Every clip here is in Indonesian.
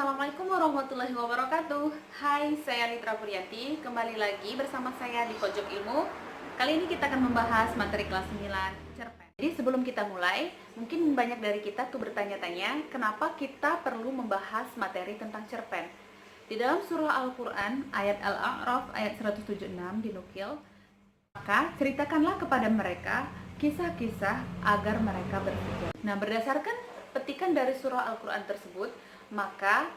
Assalamualaikum warahmatullahi wabarakatuh. Hai, saya Nitra Puryati. Kembali lagi bersama saya di Pojok Ilmu. Kali ini kita akan membahas materi kelas 9 cerpen. Jadi sebelum kita mulai, mungkin banyak dari kita tuh bertanya-tanya, kenapa kita perlu membahas materi tentang cerpen? Di dalam surah Al-Quran, ayat Al-A'raf ayat 176 dinukil, maka ceritakanlah kepada mereka kisah-kisah agar mereka berpikir. Nah, berdasarkan petikan dari surah Al-Quran tersebut, maka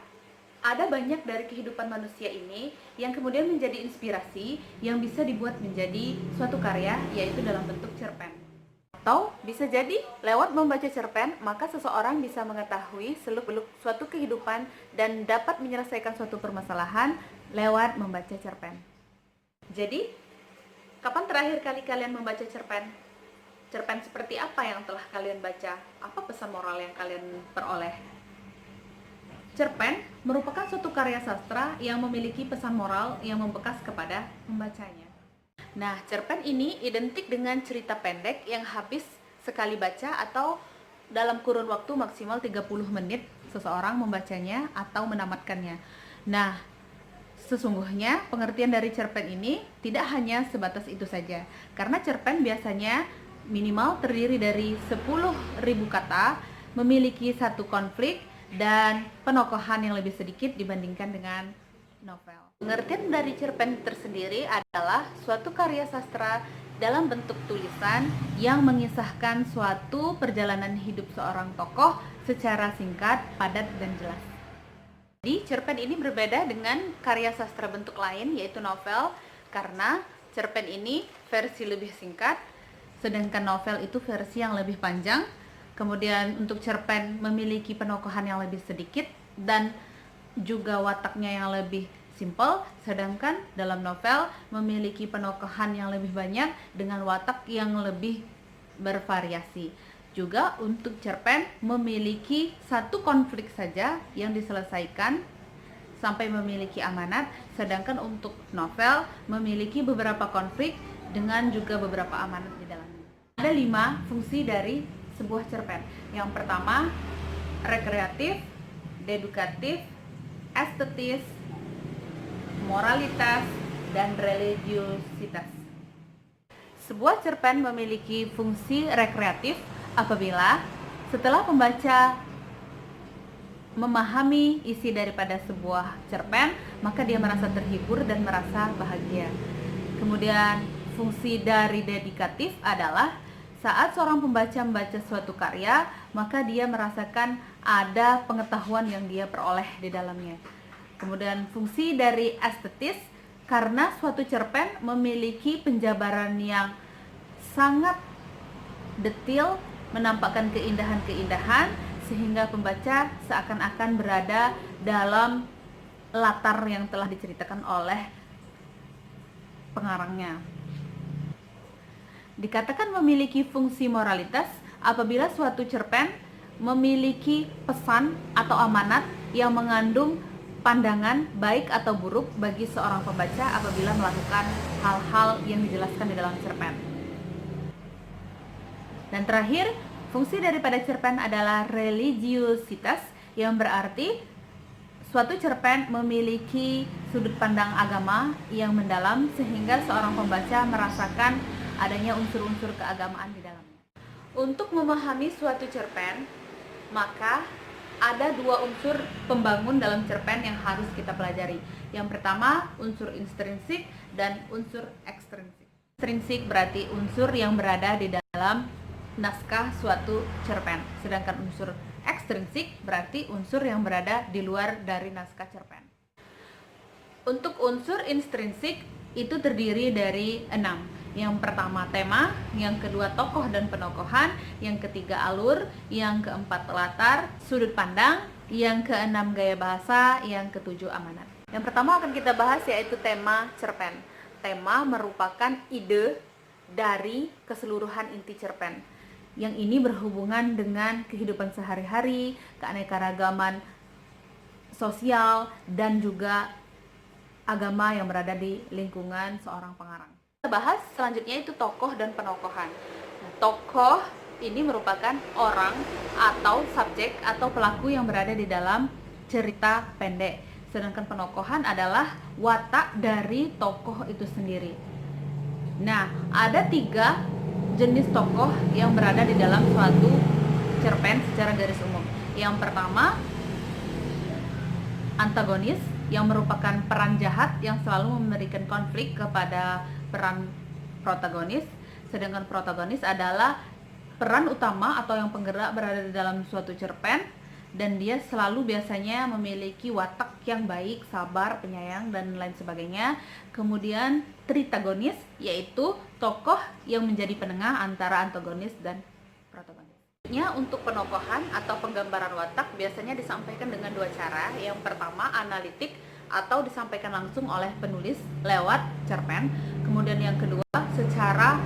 ada banyak dari kehidupan manusia ini yang kemudian menjadi inspirasi yang bisa dibuat menjadi suatu karya, yaitu dalam bentuk cerpen. Atau bisa jadi lewat membaca cerpen, maka seseorang bisa mengetahui seluk-beluk suatu kehidupan dan dapat menyelesaikan suatu permasalahan lewat membaca cerpen. Jadi, kapan terakhir kali kalian membaca cerpen? Cerpen seperti apa yang telah kalian baca? Apa pesan moral yang kalian peroleh? Cerpen merupakan suatu karya sastra yang memiliki pesan moral yang membekas kepada pembacanya. Nah, cerpen ini identik dengan cerita pendek yang habis sekali baca atau dalam kurun waktu maksimal 30 menit seseorang membacanya atau menamatkannya. Nah, sesungguhnya pengertian dari cerpen ini tidak hanya sebatas itu saja. Karena cerpen biasanya minimal terdiri dari 10.000 kata, memiliki satu konflik, dan penokohan yang lebih sedikit dibandingkan dengan novel. Pengertian dari cerpen tersendiri adalah suatu karya sastra dalam bentuk tulisan yang mengisahkan suatu perjalanan hidup seorang tokoh secara singkat, padat, dan jelas. Jadi, cerpen ini berbeda dengan karya sastra bentuk lain, yaitu novel, karena cerpen ini versi lebih singkat, sedangkan novel itu versi yang lebih panjang. Kemudian untuk cerpen memiliki penokohan yang lebih sedikit dan juga wataknya yang lebih simpel, sedangkan dalam novel memiliki penokohan yang lebih banyak dengan watak yang lebih bervariasi. Juga untuk cerpen memiliki satu konflik saja yang diselesaikan sampai memiliki amanat, sedangkan untuk novel memiliki beberapa konflik dengan juga beberapa amanat di dalamnya. Ada 5 fungsi dari sebuah cerpen. Yang pertama, rekreatif, dedukatif, estetis, moralitas, dan religiositas. Sebuah cerpen memiliki fungsi rekreatif apabila setelah pembaca memahami isi daripada sebuah cerpen, maka dia merasa terhibur dan merasa bahagia. Kemudian fungsi dari dedikatif adalah saat seorang pembaca membaca suatu karya, maka dia merasakan ada pengetahuan yang dia peroleh di dalamnya. Kemudian fungsi dari estetis, karena suatu cerpen memiliki penjabaran yang sangat detail, menampakkan keindahan-keindahan, sehingga pembaca seakan-akan berada dalam latar yang telah diceritakan oleh pengarangnya. Dikatakan memiliki fungsi moralitas apabila suatu cerpen memiliki pesan atau amanat yang mengandung pandangan baik atau buruk bagi seorang pembaca apabila melakukan hal-hal yang dijelaskan di dalam cerpen. Dan terakhir, fungsi daripada cerpen adalah religiositas, yang berarti suatu cerpen memiliki sudut pandang agama yang mendalam sehingga seorang pembaca merasakan adanya unsur-unsur keagamaan di dalamnya. Untuk memahami suatu cerpen, maka ada 2 unsur pembangun dalam cerpen yang harus kita pelajari. Yang pertama, unsur intrinsik dan unsur ekstrinsik. Intrinsik berarti unsur yang berada di dalam naskah suatu cerpen, sedangkan unsur ekstrinsik berarti unsur yang berada di luar dari naskah cerpen. Untuk unsur intrinsik itu terdiri dari 6. Yang pertama tema, yang kedua tokoh dan penokohan, yang ketiga alur, yang keempat latar, sudut pandang, yang keenam gaya bahasa, yang ketujuh amanat. Yang pertama akan kita bahas yaitu tema cerpen. Tema merupakan ide dari keseluruhan inti cerpen. Yang ini berhubungan dengan kehidupan sehari-hari, keanekaragaman sosial, dan juga agama yang berada di lingkungan seorang pengarang. Kita bahas selanjutnya itu tokoh dan penokohan. Tokoh ini merupakan orang atau subjek atau pelaku yang berada di dalam cerita pendek. Sedangkan penokohan adalah watak dari tokoh itu sendiri. Nah, ada 3 jenis tokoh yang berada di dalam suatu cerpen secara garis umum. Yang pertama, antagonis, yang merupakan peran jahat yang selalu memberikan konflik kepada peran protagonis. Sedangkan protagonis adalah peran utama atau yang penggerak berada di dalam suatu cerpen, dan dia selalu biasanya memiliki watak yang baik, sabar, penyayang, dan lain sebagainya. Kemudian tritagonis, yaitu tokoh yang menjadi penengah antara antagonis dan protagonis. Untuk penokohan atau penggambaran watak biasanya disampaikan dengan 2 cara. Yang pertama, analitik atau disampaikan langsung oleh penulis lewat cerpen. Kemudian yang kedua, secara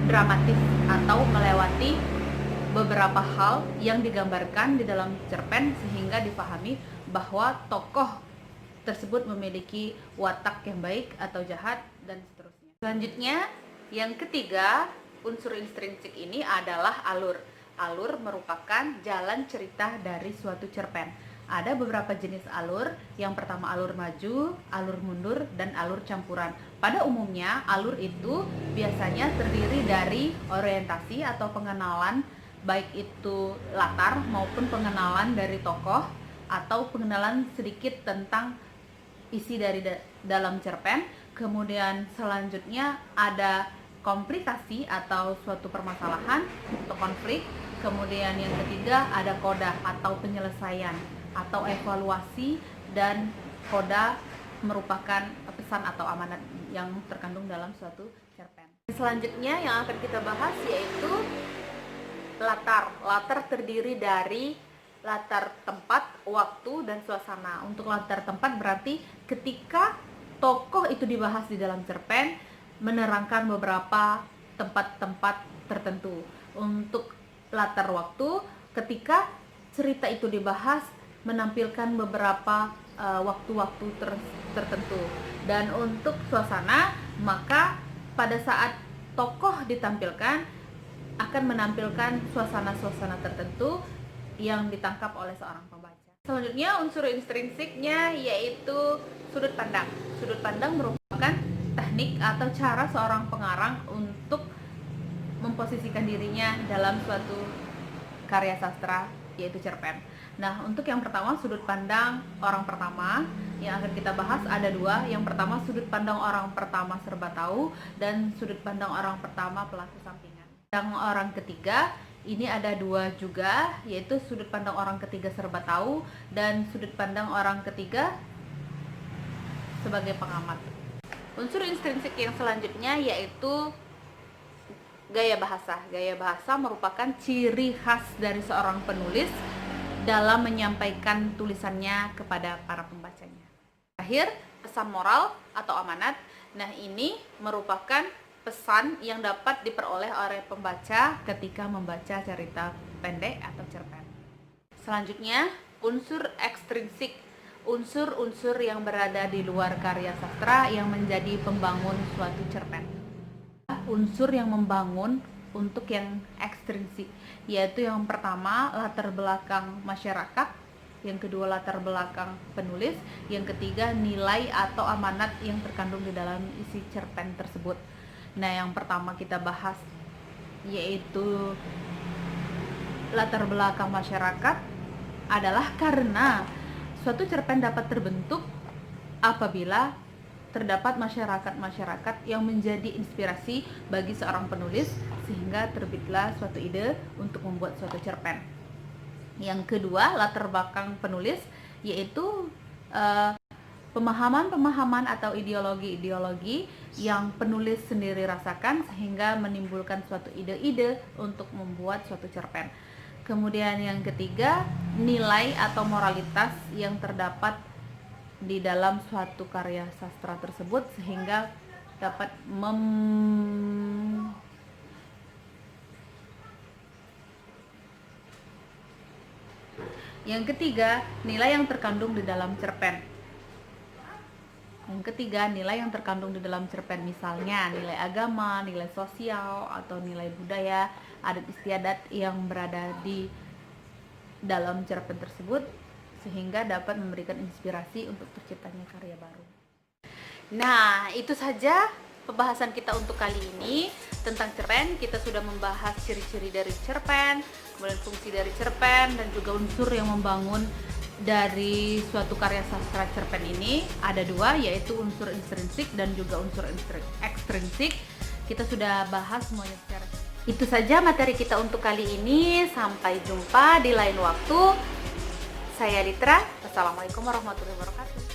dramatis atau melewati beberapa hal yang digambarkan di dalam cerpen sehingga dipahami bahwa tokoh tersebut memiliki watak yang baik atau jahat dan seterusnya. Selanjutnya, yang ketiga, unsur intrinsik ini adalah alur. Alur merupakan jalan cerita dari suatu cerpen. Ada beberapa jenis alur. Yang pertama, alur maju, alur mundur, dan alur campuran. Pada umumnya, alur itu biasanya terdiri dari orientasi atau pengenalan, baik itu latar maupun pengenalan dari tokoh, atau pengenalan sedikit tentang isi dari dalam cerpen. Kemudian selanjutnya ada komplikasi atau suatu permasalahan atau konflik. Kemudian yang ketiga ada koda atau penyelesaian atau evaluasi, dan koda merupakan pesan atau amanat yang terkandung dalam suatu cerpen. Selanjutnya yang akan kita bahas yaitu latar. Latar terdiri dari latar tempat, waktu, dan suasana. Untuk latar tempat berarti ketika tokoh itu dibahas di dalam cerpen, menerangkan beberapa tempat-tempat tertentu. Untuk latar waktu, ketika cerita itu dibahas, menampilkan beberapa waktu-waktu tertentu. Dan untuk suasana, maka pada saat tokoh ditampilkan akan menampilkan suasana-suasana tertentu yang ditangkap oleh seorang pembaca. Selanjutnya, unsur intrinsiknya yaitu sudut pandang. Sudut pandang merupakan teknik atau cara seorang pengarang untuk memposisikan dirinya dalam suatu karya sastra, yaitu cerpen. Nah, untuk yang pertama, sudut pandang orang pertama yang akan kita bahas ada 2. Yang pertama, sudut pandang orang pertama serba tahu, dan sudut pandang orang pertama pelaku sampingan. Pandang orang ketiga ini ada 2 juga, yaitu sudut pandang orang ketiga serba tahu dan sudut pandang orang ketiga sebagai pengamat. Unsur intrinsik yang selanjutnya yaitu gaya bahasa. Gaya bahasa merupakan ciri khas dari seorang penulis dalam menyampaikan tulisannya kepada para pembacanya. Terakhir, pesan moral atau amanat. Nah, ini merupakan pesan yang dapat diperoleh oleh pembaca ketika membaca cerita pendek atau cerpen. Selanjutnya, unsur ekstrinsik. Unsur-unsur yang berada di luar karya sastra yang menjadi pembangun suatu cerpen. Unsur yang membangun untuk yang ekstrinsik, yaitu yang pertama latar belakang masyarakat, yang kedua latar belakang penulis, yang ketiga nilai atau amanat yang terkandung di dalam isi cerpen tersebut. Nah, yang pertama kita bahas yaitu latar belakang masyarakat adalah karena suatu cerpen dapat terbentuk apabila terdapat masyarakat-masyarakat yang menjadi inspirasi bagi seorang penulis sehingga terbitlah suatu ide untuk membuat suatu cerpen. Yang kedua, latar belakang penulis yaitu pemahaman-pemahaman atau ideologi-ideologi yang penulis sendiri rasakan sehingga menimbulkan suatu ide-ide untuk membuat suatu cerpen. Kemudian yang ketiga, nilai atau moralitas yang terdapat di dalam suatu karya sastra tersebut sehingga dapat Yang ketiga, nilai yang terkandung di dalam cerpen. Yang ketiga, nilai yang terkandung di dalam cerpen, misalnya nilai agama, nilai sosial, atau nilai budaya, adat istiadat yang berada di dalam cerpen tersebut sehingga dapat memberikan inspirasi untuk terciptanya karya baru. Nah, itu saja pembahasan kita untuk kali ini tentang cerpen. Kita sudah membahas ciri-ciri dari cerpen, kemudian fungsi dari cerpen, dan juga unsur yang membangun dari suatu karya sastra cerpen ini. Ada dua, yaitu unsur intrinsik dan juga unsur ekstrinsik. Kita sudah bahas semuanya secara. Itu saja materi kita untuk kali ini. Sampai jumpa di lain waktu. Saya Litra. Wassalamualaikum warahmatullahi wabarakatuh.